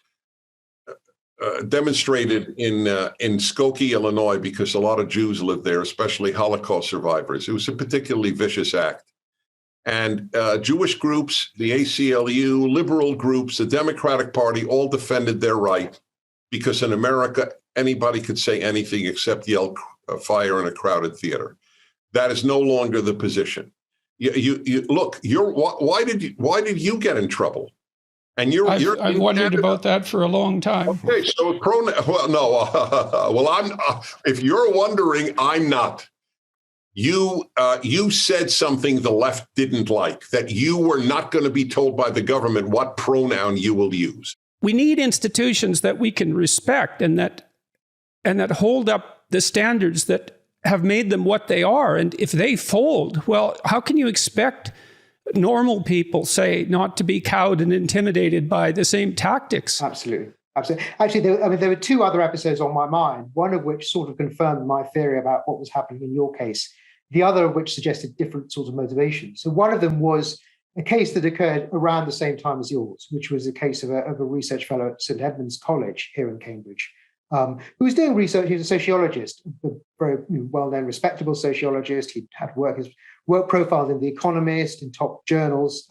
Speaker 6: demonstrated in Skokie, Illinois, because a lot of Jews lived there, especially Holocaust survivors. It was a particularly vicious act. And Jewish groups, the ACLU, liberal groups, the Democratic Party, all defended their right, because in America, anybody could say anything except yell fire in a crowded theater. That is no longer the position. You look. Why did you get in trouble? And I've
Speaker 1: wondered about that for a long time.
Speaker 6: Okay, so if you're wondering, I'm not. You said something the left didn't like, that you were not going to be told by the government what pronoun you will use.
Speaker 1: We need institutions that we can respect and that hold up the standards that have made them what they are. And if they fold, well, how can you expect normal people, say, not to be cowed and intimidated by the same tactics?
Speaker 7: Absolutely. Actually, there were two other episodes on my mind, one of which sort of confirmed my theory about what was happening in your case, the other of which suggested different sorts of motivations. So one of them was a case that occurred around the same time as yours, which was a case of a research fellow at St Edmund's College here in Cambridge, who was doing research. He was a sociologist, a very well-known, respectable sociologist. He'd had his work profiled in The Economist, in top journals.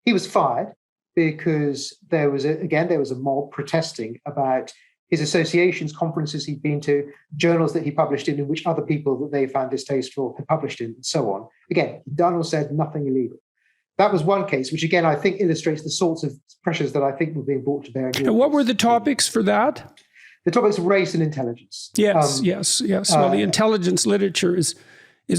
Speaker 7: He was fired because there was a mob protesting about his associations, conferences he'd been to, journals that he published in which other people that they found distasteful had published in, and so on. Again, he'd done or said nothing illegal. That was one case, which again, I think illustrates the sorts of pressures that I think were being brought to bear.
Speaker 1: And what were the topics for that?
Speaker 7: The topics of race and intelligence.
Speaker 1: Yes. Well, the intelligence literature is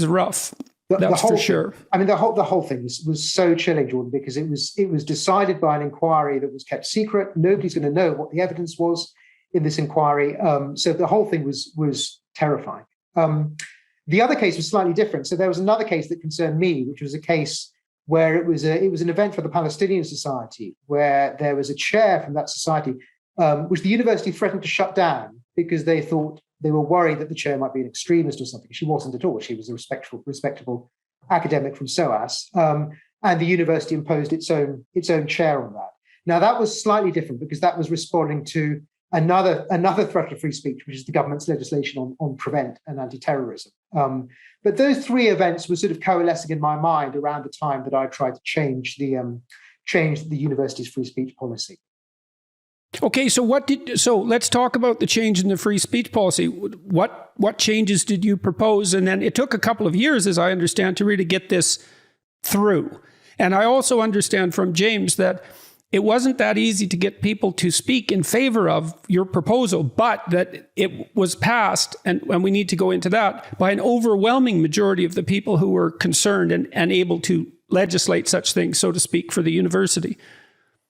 Speaker 1: rough. That's for sure.
Speaker 7: The whole thing was so chilling, Jordan, because it was decided by an inquiry that was kept secret. Nobody's going to know what the evidence was in this inquiry. So the whole thing was terrifying. The other case was slightly different. So there was another case that concerned me, which was a case where it was an event for the Palestinian Society, where there was a chair from that society, which the university threatened to shut down because they were worried that the chair might be an extremist or something. She wasn't at all. She was a respectable academic from SOAS, and the university imposed its own chair on that. Now that was slightly different because that was responding to another threat of free speech, which is the government's legislation on prevent and anti-terrorism. But those three events were sort of coalescing in my mind around the time that I tried to change the university's free speech policy.
Speaker 1: Okay, so let's talk about the change in the free speech policy. What changes did you propose? And then it took a couple of years, as I understand, to really get this through. And I also understand from James that it wasn't that easy to get people to speak in favor of your proposal, but that it was passed, and we need to go into that, by an overwhelming majority of the people who were concerned and able to legislate such things, so to speak, for the university.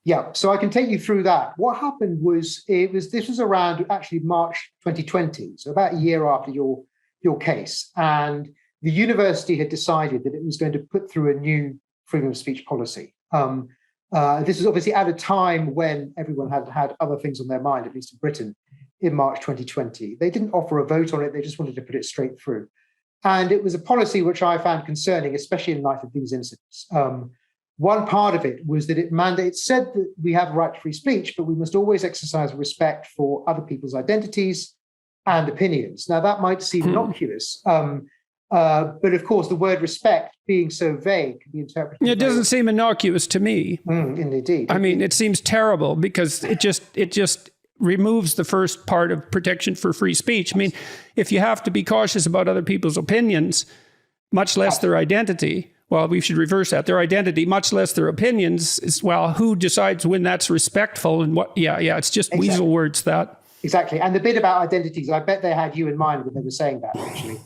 Speaker 7: Yeah, so I can take you through that. What happened was this was around actually March 2020, so about a year after your case, and the university had decided that it was going to put through a new freedom of speech policy. This was obviously at a time when everyone had other things on their mind, at least in Britain, in March 2020. They didn't offer a vote on it. They just wanted to put it straight through. And it was a policy which I found concerning, especially in light of these incidents. One part of it was that it said that we have a right to free speech, but we must always exercise respect for other people's identities and opinions. Now, that might seem innocuous, but of course, the word respect being so vague can be interpreted.
Speaker 1: It doesn't seem innocuous to me.
Speaker 7: Indeed.
Speaker 1: I mean, it seems terrible because it just removes the first part of protection for free speech. I mean, if you have to be cautious about other people's opinions, much less their identity, well, we should reverse that. Their identity, much less their opinions, is, well, who decides when that's respectful and what? Yeah, it's just weasel words, that.
Speaker 7: Exactly. And the bit about identities, I bet they had you in mind when they were saying that, actually.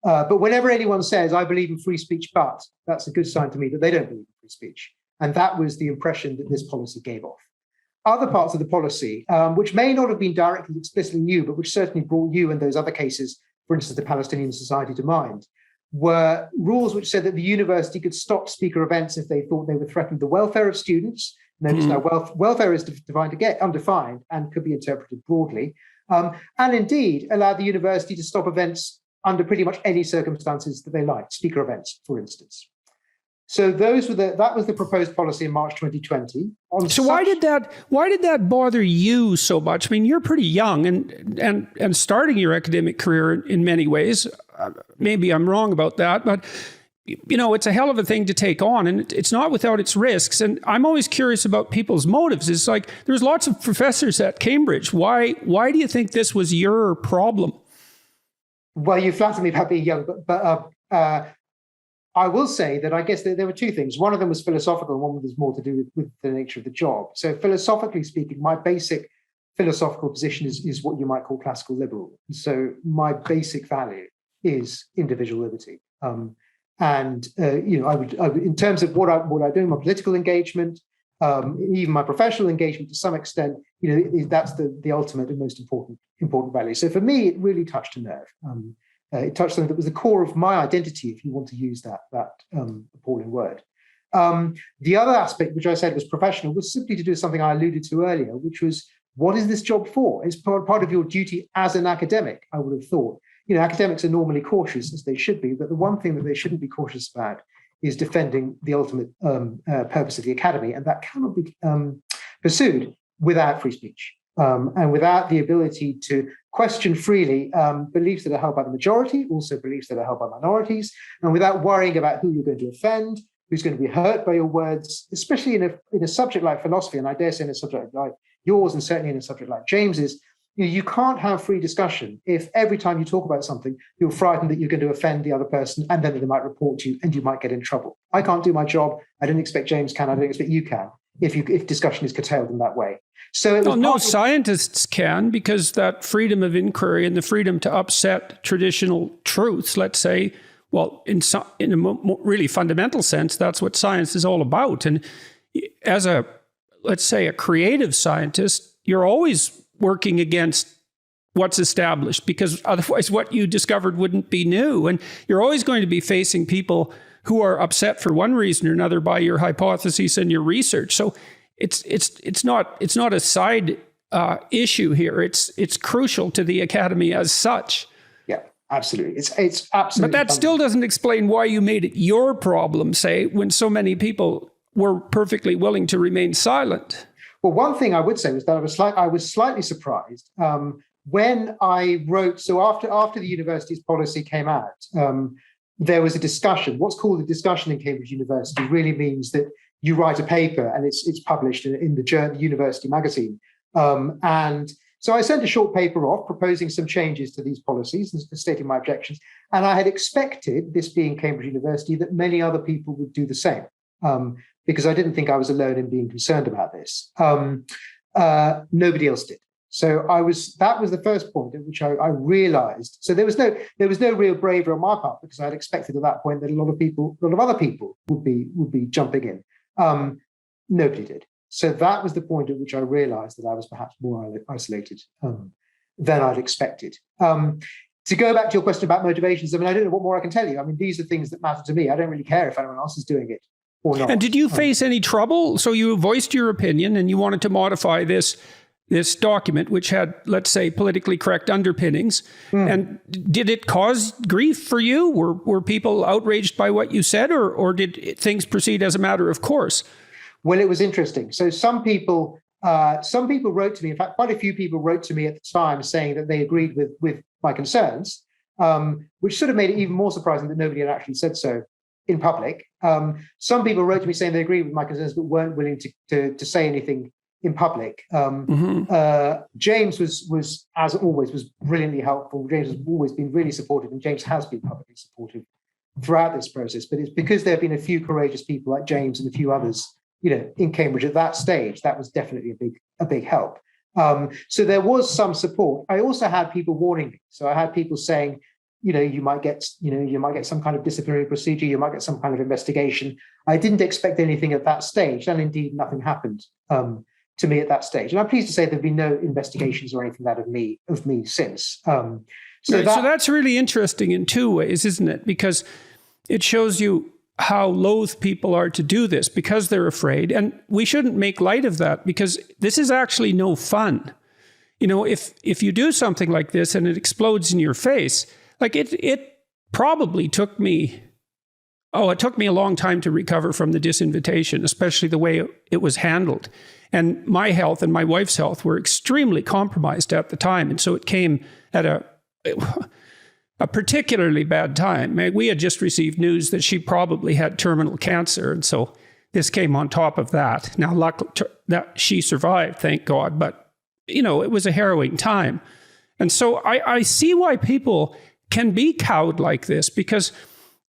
Speaker 7: But whenever anyone says, I believe in free speech, but, that's a good sign to me that they don't believe in free speech. And that was the impression that this policy gave off. Other parts of the policy, which may not have been directly explicitly new, but which certainly brought you and those other cases, for instance, the Palestinian Society, to mind, were rules which said that the university could stop speaker events if they thought they were threatening the welfare of students. Notice now welfare is undefined and could be interpreted broadly, and indeed allow the university to stop events under pretty much any circumstances that they like, speaker events, for instance. So that was the proposed policy in March 2020.
Speaker 1: Why did that bother you so much? I mean, you're pretty young and starting your academic career in many ways. Maybe I'm wrong about that, but it's a hell of a thing to take on, and it's not without its risks. And I'm always curious about people's motives. It's like there's lots of professors at Cambridge. Why do you think this was your problem?
Speaker 7: Well, you flatter me about being young, but I will say that I guess there were two things. One of them was philosophical, and one was more to do with the nature of the job. So philosophically speaking, my basic philosophical position is what you might call classical liberal. So my basic value is individual liberty. I would, in terms of what I do in my political engagement, even my professional engagement to some extent, that's the ultimate and most important value. So for me, it really touched a nerve. It touched something that was the core of my identity, if you want to use that appalling word. The other aspect, which I said was professional, was simply to do with something I alluded to earlier, which was, what is this job for? It's part of your duty as an academic, I would have thought. Academics are normally cautious, as they should be, but the one thing that they shouldn't be cautious about is defending the ultimate purpose of the academy, and that cannot be pursued without free speech and without the ability to question freely beliefs that are held by the majority, also beliefs that are held by minorities, and without worrying about who you're going to offend, who's going to be hurt by your words, especially in a subject like philosophy, and I dare say in a subject like yours, and certainly in a subject like James's. You can't have free discussion if every time you talk about something, you're frightened that you're going to offend the other person and then they might report you and you might get in trouble. I can't do my job. I don't expect James can. I don't expect you can if discussion is curtailed in that way. So
Speaker 1: no scientists can, because that freedom of inquiry and the freedom to upset traditional truths, let's say, well, in a really fundamental sense, that's what science is all about. And as let's say, a creative scientist, you're always working against what's established, because otherwise what you discovered wouldn't be new. And you're always going to be facing people who are upset for one reason or another by your hypotheses and your research. So it's not a side issue here. It's crucial to the academy as such.
Speaker 7: Yeah, absolutely. It's absolutely.
Speaker 1: But that still doesn't explain why you made it your problem, say, when so many people were perfectly willing to remain silent.
Speaker 7: Well, one thing I would say was that I was slightly surprised when I wrote. So after the university's policy came out, there was a discussion. What's called a discussion in Cambridge University really means that you write a paper and it's published in the university magazine. And so I sent a short paper off proposing some changes to these policies and stating my objections. And I had expected, this being Cambridge University, that many other people would do the same. Because I didn't think I was alone in being concerned about this. Nobody else did. So that was the first point at which I realized. So there was no real bravery on my part, because I had expected at that point that a lot of other people would be jumping in. Nobody did. So that was the point at which I realized that I was perhaps more isolated than I'd expected. To go back to your question about motivations, I mean, I don't know what more I can tell you. I mean, these are things that matter to me. I don't really care if anyone else is doing it or not.
Speaker 1: And did you face any trouble? So you voiced your opinion and you wanted to modify this this document, which had, let's say, politically correct underpinnings. And did it cause grief for you? Were people outraged by what you said, or did things proceed as a matter of course?
Speaker 7: Well, it was interesting. So some people wrote to me. In fact, quite a few people wrote to me at the time saying that they agreed with my concerns, which sort of made it even more surprising that nobody had actually said so in public. Some people wrote to me saying they agreed with my concerns but weren't willing to say anything in public. James was, as always, was brilliantly helpful. James has always been really supportive, and James has been publicly supportive throughout this process. But it's because there have been a few courageous people like James and a few others, in Cambridge at that stage. That was definitely a big help. So there was some support. I also had people warning me. So I had people saying, you might get some kind of disciplinary procedure, you might get some kind of investigation. I didn't expect anything at that stage, and indeed nothing happened to me at that stage. And I'm pleased to say there've been no investigations or anything of me since. So
Speaker 1: that's really interesting in two ways, isn't it? Because it shows you how loath people are to do this because they're afraid. And we shouldn't make light of that, because this is actually no fun. If you do something like this and it explodes in your face, like it probably took me a long time to recover from the disinvitation, especially the way it was handled. And my health and my wife's health were extremely compromised at the time. And so it came at a particularly bad time. We had just received news that she probably had terminal cancer. And so this came on top of that. Now, luckily that she survived, thank God. But, it was a harrowing time. And so I see why people can be cowed like this, because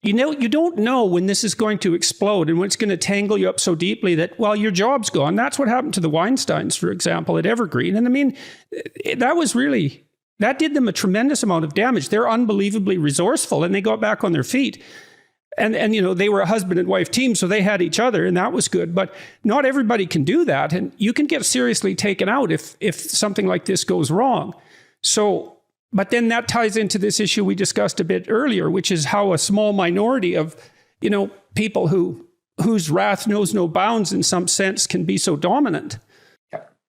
Speaker 1: you don't know when this is going to explode and when it's going to tangle you up so deeply that, well, your job's gone. That's what happened to the Weinsteins, for example, at Evergreen. And I mean, that did them a tremendous amount of damage. They're unbelievably resourceful, and they got back on their feet. And they were a husband and wife team, so they had each other, and that was good. But not everybody can do that, and you can get seriously taken out if something like this goes wrong. So, but then that ties into this issue we discussed a bit earlier, which is how a small minority of, people whose wrath knows no bounds in some sense can be so dominant.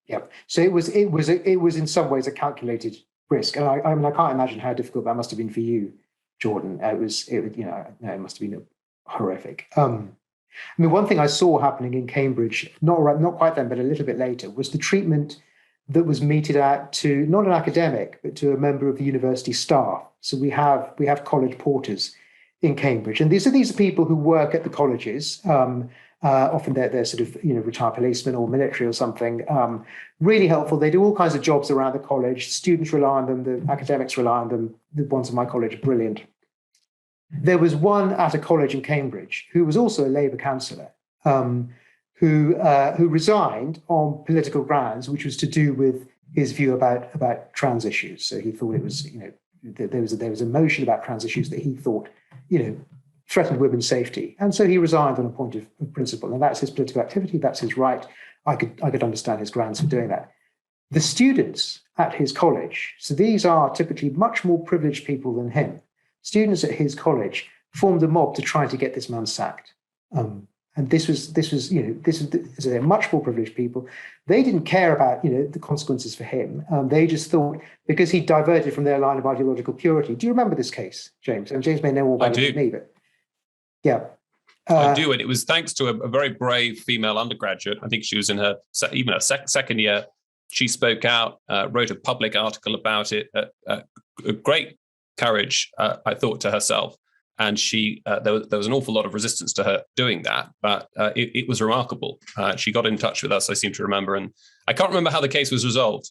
Speaker 7: Yeah. So it was in some ways a calculated risk, and I can't imagine how difficult that must have been for you, Jordan. It must have been horrific. One thing I saw happening in Cambridge, not quite then, but a little bit later, was the treatment that was meted out to not an academic, but to a member of the university staff. So we have college porters in Cambridge, and these are people who work at the colleges. Often they're sort of retired policemen or military or something. Really helpful. They do all kinds of jobs around the college. Students rely on them. The academics rely on them. The ones in my college are brilliant. There was one at a college in Cambridge who was also a Labour councillor, who resigned on political grounds, which was to do with his view about trans issues. So he thought it was, there was a motion about trans issues that he thought, threatened women's safety, and so he resigned on a point of principle. And that's his political activity. That's his right. I could understand his grounds for doing that. The students at his college, so these are typically much more privileged people than him. Students at his college formed a mob to try to get this man sacked. And this was much more privileged people. They didn't care about the consequences for him. They just thought, because he diverted from their line of ideological purity. Do you remember this case, James? And James may know more about it than me, but yeah.
Speaker 8: I do, and it was thanks to a very brave female undergraduate. I think she was in her second year. She spoke out, wrote a public article about it. Great courage, I thought to herself. And there was an awful lot of resistance to her doing that, but it was remarkable. She got in touch with us, I seem to remember, and I can't remember how the case was resolved.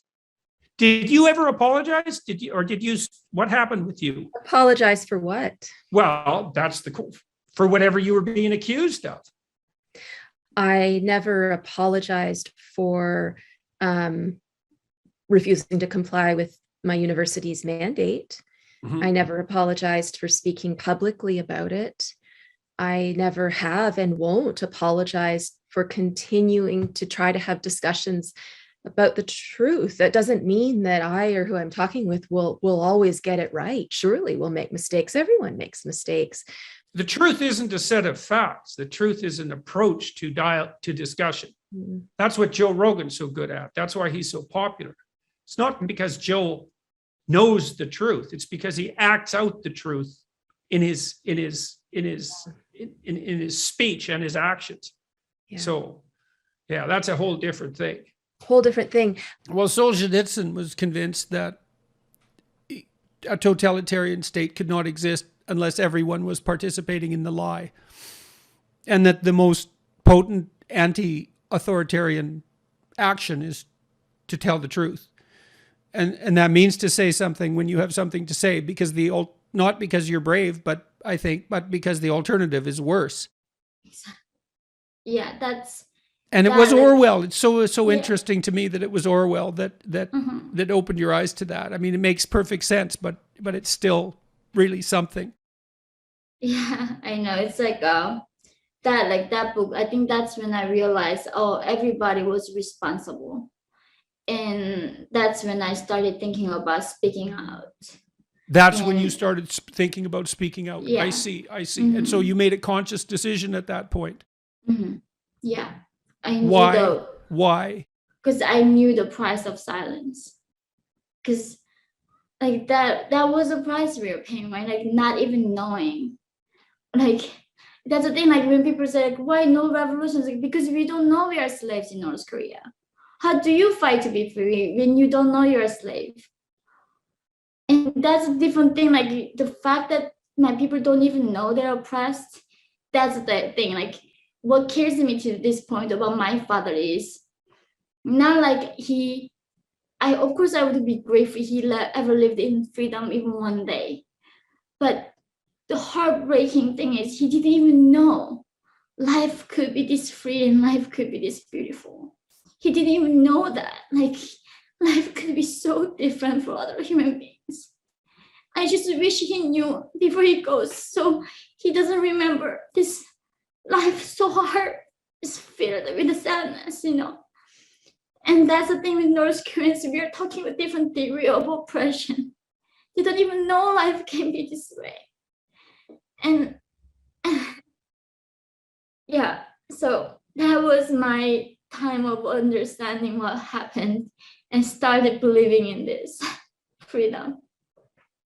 Speaker 1: Did you ever apologize? What happened with you?
Speaker 9: Apologize for what?
Speaker 1: Well, for whatever you were being accused of.
Speaker 9: I never apologized for refusing to comply with my university's mandate. Mm-hmm. I never apologized for speaking publicly about it. I never have and won't apologize for continuing to try to have discussions about the truth. That doesn't mean that I or who I'm talking with will always get it right. Surely we'll make mistakes. Everyone makes mistakes.
Speaker 1: The truth isn't a set of facts. The truth is an approach to discussion. That's what Joe Rogan's so good at. That's why he's so popular. It's not because Joe knows the truth. It's because he acts out the truth in his speech and his actions.
Speaker 9: Yeah.
Speaker 1: So, yeah, that's a whole different thing.
Speaker 9: Whole different thing.
Speaker 1: Well, Solzhenitsyn was convinced that a totalitarian state could not exist unless everyone was participating in the lie, and that the most potent anti-authoritarian action is to tell the truth. And that means to say something when you have something to say, because not because you're brave, but because the alternative is worse.
Speaker 10: Yeah, that's.
Speaker 1: And it was Orwell. It's so
Speaker 10: Yeah.
Speaker 1: interesting to me that it was Orwell that opened your eyes to that. I mean, it makes perfect sense, but it's still really something.
Speaker 10: Yeah, I know. It's like that book. I think that's when I realized, oh, everybody was responsible. And that's when I started thinking about speaking out.
Speaker 1: That's when you started thinking about speaking out.
Speaker 10: Yeah.
Speaker 1: I see. And so you made a conscious decision at that point.
Speaker 10: Yeah. I knew
Speaker 1: Why?
Speaker 10: Because I knew the price of silence. Because like that was a price we were paying, right? Like not even knowing. Like that's the thing, like when people say, like, why no revolutions? Like, because we don't know we are slaves in North Korea. How do you fight to be free when you don't know you're a slave? And that's a different thing. Like the fact that my people don't even know they're oppressed, that's the thing. Like what carries me to this point about my father is not like of course I would be grateful he ever lived in freedom even one day. But the heartbreaking thing is he didn't even know life could be this free and life could be this beautiful. He didn't even know that, like, life could be so different for other human beings. I just wish he knew before he goes, so he doesn't remember this life so hard, is filled with the sadness, And that's the thing with North Koreans, we are talking a different degree of oppression. They don't even know life can be this way. And yeah, so that was my time of understanding what happened and started believing in this freedom.